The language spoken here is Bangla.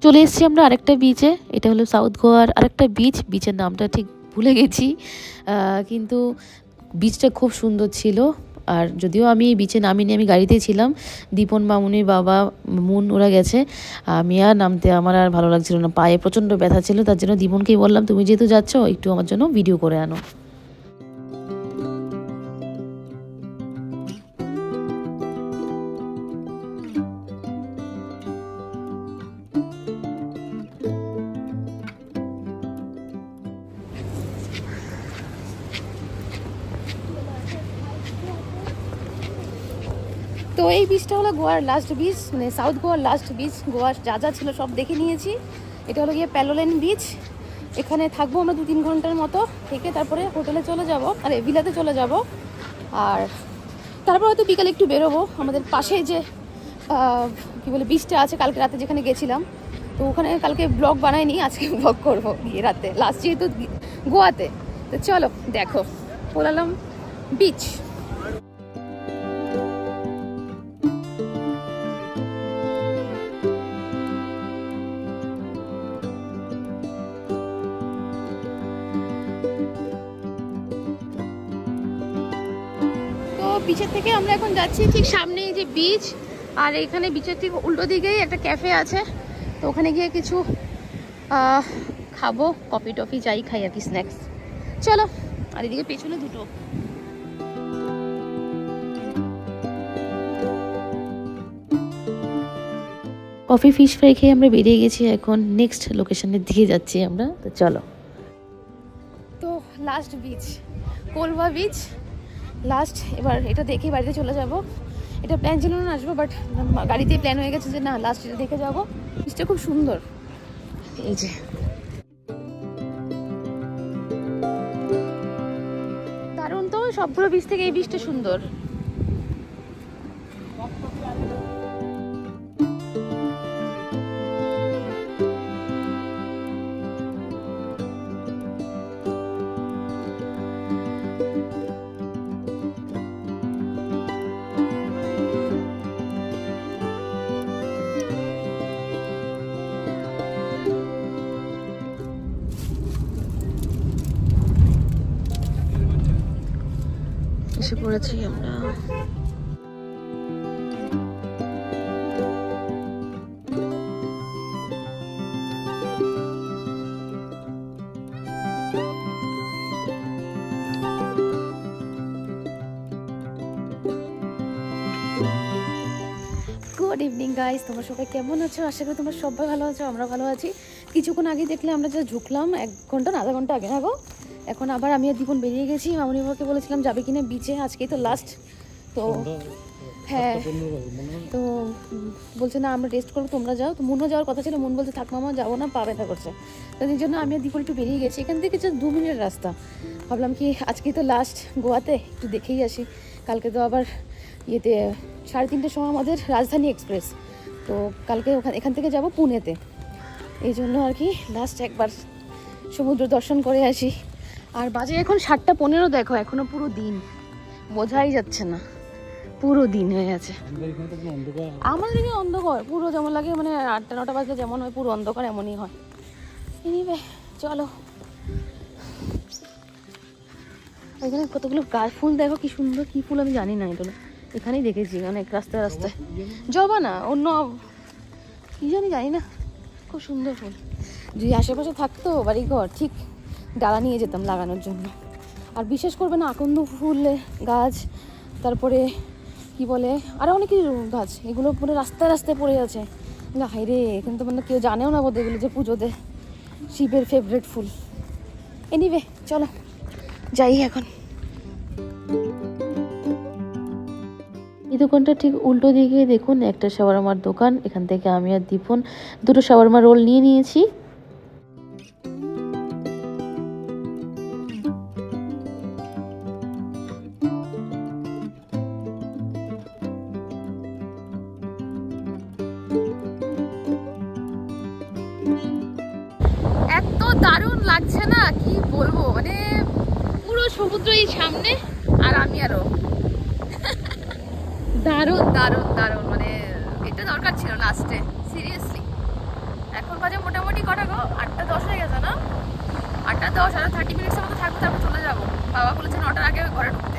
চলে এসেছি আমরা আরেকটা বিচে। এটা হলো সাউথ গোয়ার আরেকটা বিচ। বিচের নামটা ঠিক ভুলে গেছি, কিন্তু বিচটা খুব সুন্দর ছিল। আর যদিও আমি বিচে নামিনি, আমি গাড়িতেই ছিলাম। দীপন, মামুনির বাবা, মুন ওরা গেছে। আমি আর নামতে আমার আর ভালো লাগছিল না, পায়ে প্রচণ্ড ব্যথা ছিল। তার জন্য দীপনকেই বললাম, তুমি যেহেতু যাচ্ছ একটু আমার জন্য ভিডিও করে আনো। তো এই বিচটা হলো গোয়ার লাস্ট বিচ, মানে সাউথ গোয়ার লাস্ট বিচ। গোয়ার যা যা ছিল সব দেখে নিয়েছি। এটা হলো গিয়ে প্যালোলেন বিচ। এখানে থাকবো আমরা 2-3 ঘন্টার মতো, থেকে তারপরে হোটেলে চলে যাব, আরে ভিলাতে চলে যাব। আর তারপর হয়তো বিকালে একটু বেরোবো। আমাদের পাশে যে কী বলে বিচটা আছে, কালকে রাতে যেখানে গেছিলাম, তো ওখানে কালকে ব্লগ বানাইনি, আজকে ব্লগ করবো গিয়ে রাতে, লাস্ট যেহেতু গোয়াতে। তো চলো দেখো, পোলালাম বিচ। বিচের থেকে আমরা এখন যাচ্ছি ঠিক সামনে যে বিচ, আর এখানে বিচের ঠিক উল্টো দিকেই একটা ক্যাফে আছে। তো ওখানে গিয়ে কিছু খাবো, কফি টফি যাই খাই আর কি, স্ন্যাক্স। চলো। আর এদিকে পেছনে দুটো কফি ফিশ ফ্রাই খেয়ে আমরা বেরিয়ে গেছি। এখন নেক্সট লোকেশনের দিকে যাচ্ছি আমরা। তো চলো। তো last beach Colva beach, last. এবার এটা দেখে বাড়িতে চলে যাব। এটা প্ল্যান ছিল না আসবো, বাট গাড়িতেই প্ল্যান হয়ে গেছে যে না, লাস্ট এটা দেখে যাবো। বিচটা খুব সুন্দর। এই যে দারুণ তো, সবগুলো বিচ থেকে এই বিচটা সুন্দর। এসে পড়েছি আমরা। গুড ইভিনিং গাইস, তোমরা সবাই কেমন আছো? আশা করি তোমরা সবাই ভালো আছো, আমরা ভালো আছি। কিছুক্ষণ আগে দেখলে আমরা যা ঝুঁকলাম, 1 ঘন্টা না আধা ঘন্টা আগে না গো। এখন আবার আমি আর দীপন বেরিয়ে গেছি। মামুনি বাবাকে বলেছিলাম যাবে কিনা বিচে, আজকেই তো লাস্ট। তো হ্যাঁ, তো বলছে না আমরা রেস্ট করবো, তোমরা যাও। তো মুনও যাওয়ার কথা ছিল, মুন বলছে থাক মামা, যাবো না, পা ব্যথা করছে। তো এই জন্য আমি আর দীপন একটু বেরিয়ে গেছি। এখান থেকে জাস্ট 2 মিনিটের রাস্তা। ভাবলাম কি আজকেই তো লাস্ট গোয়াতে, একটু দেখেই আসি। কালকে তো আবার ইয়েতে 3:30টার সময় আমাদের রাজধানী এক্সপ্রেস। তো কালকে এখান থেকে যাব পুনেতে। এই জন্য আর কি লাস্ট একবার সমুদ্র দর্শন করে আসি। আর বাজে এখন 7:15, দেখো এখনো পুরো দিন, বোঝাই যাচ্ছে না, পুরো দিন হয়ে আছে। আমাদের এখানে অন্ধকার পুরো, যেমন লাগে মানে 8টা-9টা বাজলে যেমন হয় পুরো অন্ধকার, এমনই হয়। এনিওয়ে চলো। এখানে কতগুলো গাছ, ফুল দেখো কি সুন্দর, কি ফুল আমি জানি না, এটা এখানেই দেখেছি অনেক রাস্তায় রাস্তায়। জবা না অন্য কি জানি না, খুব সুন্দর ফুল। যদি আশেপাশে থাকতো বাড়িঘর, ঠিক ডালা নিয়ে যেতাম লাগানোর জন্য। আর বিশেষ করবে না, আকন্দ ফুলের গাছ, তারপরে কি বলে আরো অনেক কিছু গাছ, এগুলো পুরো রাস্তায় রাস্তায় পড়ে আছে। হাই রে, এখানে তো মানে কেউ জানেও না বোধহয় এগুলো যে পুজোতে শিবের ফেভারিট ফুল। এনিওয়ে চলো যাই এখন। এই দোকানটা ঠিক উল্টো দিকে দেখুন একটা শাওয়ারমার দোকান। এখান থেকে আমি আর দীপন 2টো শাওয়ারমা রোল নিয়ে নিয়েছি। এত দারুণ লাগছে না, কি বলবো, মানে পুরো সমুদ্র এই সামনে আর আমি আরো দারুণ দারুণ দারুণ, মানে এটা দরকার ছিল লাস্টে, সিরিয়াসলি এখন বাজে মোটামুটি কটা গো, 8:10 হয়ে গেছে না? 8:10, আর 30 মিনিটসের মতো থাকবো, তারপর চলে যাবো। বাবা বলেছে 9টার আগে ঘরে ঢুকতে।